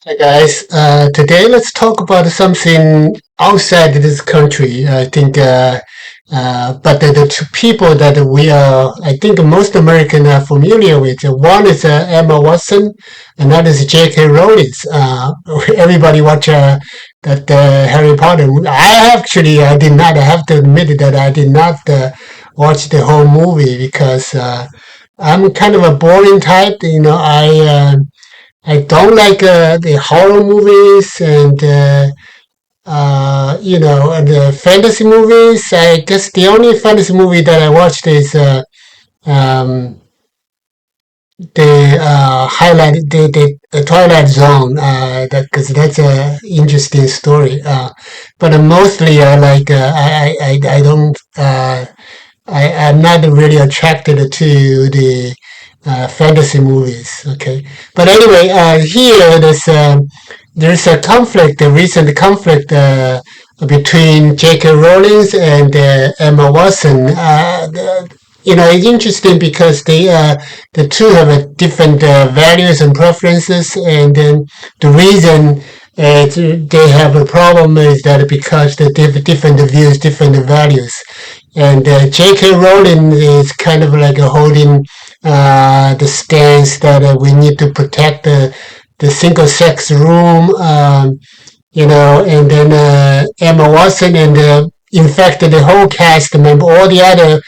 Hi guys, today let's talk about something outside this country. I think, but the two people that I think most Americans are familiar with. One is Emma Watson, another is J.K. Rowling. Everybody watch that Harry Potter. I did not. I have to admit that I did not watch the whole movie because I'm kind of a boring type. I don't like the horror movies and the fantasy movies. I guess the only fantasy movie that I watched is um, the Twilight Zone. That because that's a interesting story. But mostly I like I don't I'm not really attracted to the fantasy movies. Okay, but anyway, here there's a conflict, a recent conflict between J.K. Rowling and Emma Watson. It's interesting because the two have a different values and preferences, and then the reason they have a problem is that because they have different views, different values. And J.K. Rowling is kind of like holding the stance that we need to protect the single sex room, and then Emma Watson and in fact the whole cast member, all the other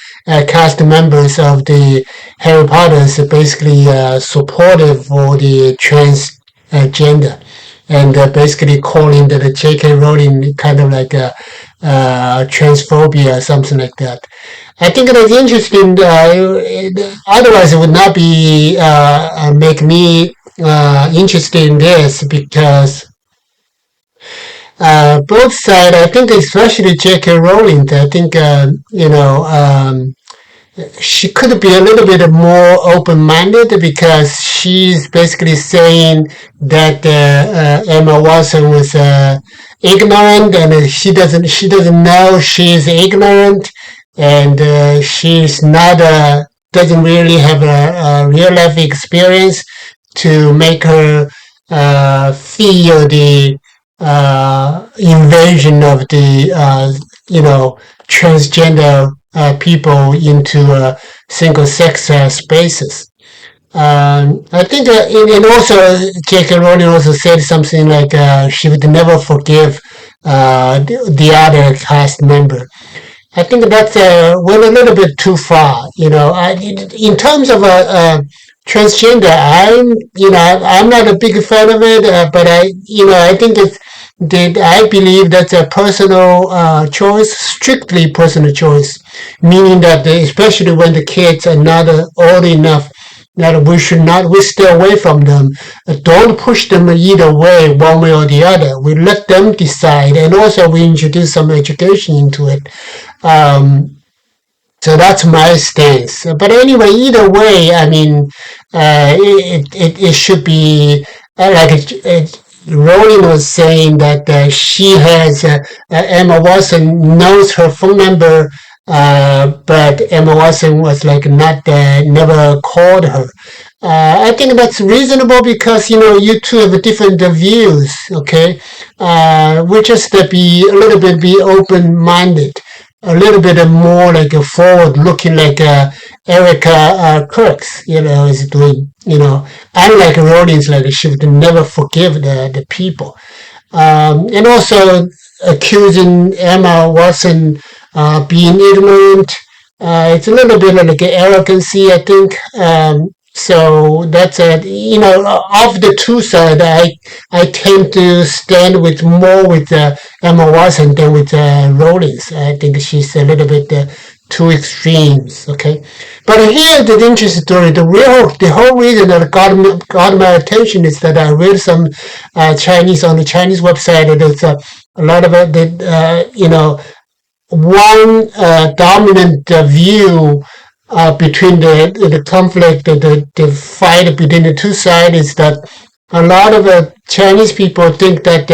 cast members of the Harry Potters are basically supportive for the transgender and basically calling the J.K. Rowling kind of like a transphobia or something like that. I think it is interesting. Otherwise, it would not be make me interested in this because both sides. I think, especially J.K. Rowling. I think she could be a little bit more open-minded because she's basically saying that Emma Watson was ignorant and she doesn't know she's ignorant and she's not doesn't really have a real life experience to make her feel the invasion of the transgender people into single sex spaces. I think, and also J.K. Rowling also said something like she would never forgive the other cast member. I think that's went a little bit too far. In terms of transgender, I'm not a big fan of it, but I think it's that I believe that's a personal choice, strictly personal choice, meaning that especially when the kids are not old enough that we stay away from them. Don't push them either way, one way or the other. We let them decide, and also we introduce some education into it. So that's my stance. But anyway, either way, I mean, it should be Rowling was saying that she has Emma Watson knows her phone number, but Emma Watson was like not never called her. I think that's reasonable because you two have different views. Okay, we just be a little bit be open minded, a little bit more like a forward looking like Erica Kirks, is doing. Unlike Rowling's, like she would never forgive the people, and also accusing Emma Watson being ignorant. It's a little bit like arrogancy, I think. So that's of the two sides, I tend to stand with more with Emma Watson than with Rollins. I think she's a little bit too extremes. Okay, but here the interesting story, the whole reason that got my attention is that I read some Chinese on the Chinese website. And there's a lot of one dominant view between the conflict, the fight between the two sides is that a lot of Chinese people think that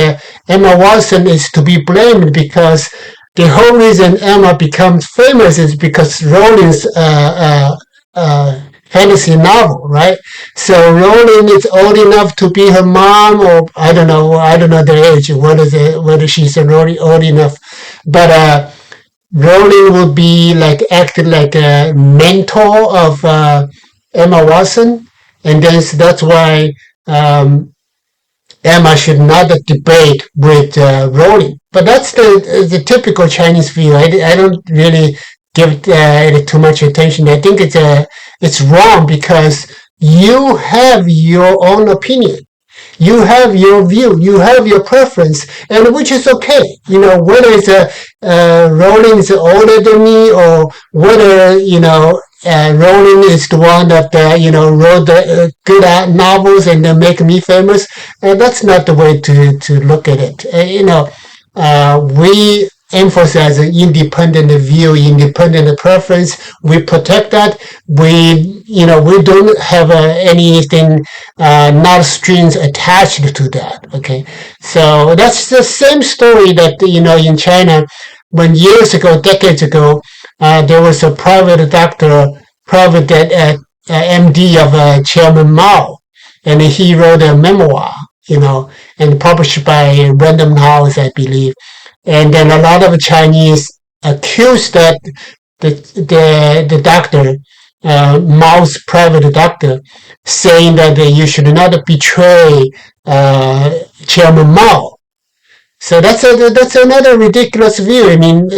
Emma Watson is to be blamed because the whole reason Emma becomes famous is because Rowling's fantasy novel, right? So Rowling is old enough to be her mom, or I don't know their age, whether she's already old enough, but Rowling will be like acting like a mentor of Emma Watson, and then that's why um, Emma should not debate with Rowling. But that's the typical Chinese view. I don't really give it too much attention. I think it's wrong because you have your own opinion. You have your view, you have your preference, and which is okay. Whether it's Rowling is older than me, or whether Rowling is the one that wrote the good novels and make me famous. That's not the way to look at it. We emphasize an independent view, independent preference. We protect that. We don't have anything, not strings attached to that. Okay, so that's the same story that in China, when years ago, decades ago, there was a private MD of Chairman Mao, and he wrote a memoir, and published by Random House, I believe. And then a lot of Chinese accused that the doctor, Mao's private doctor, saying that you should not betray Chairman Mao. So that's another ridiculous view. I mean,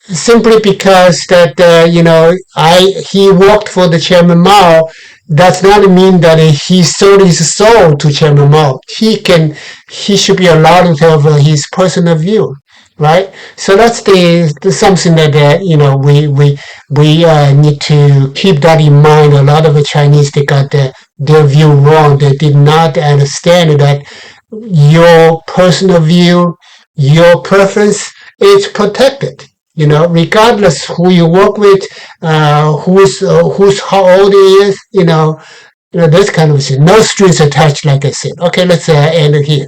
simply because that he worked for the Chairman Mao does not mean that he sold his soul to Chairman Mao. He should be allowed to have his personal view, right? So that's the something that we need to keep that in mind. A lot of the Chinese, they got their view wrong. They did not understand that your personal view, your preference is protected. Regardless who you work with, who's how old he is, this kind of thing. No strings attached, like I said. Okay, let's end it here.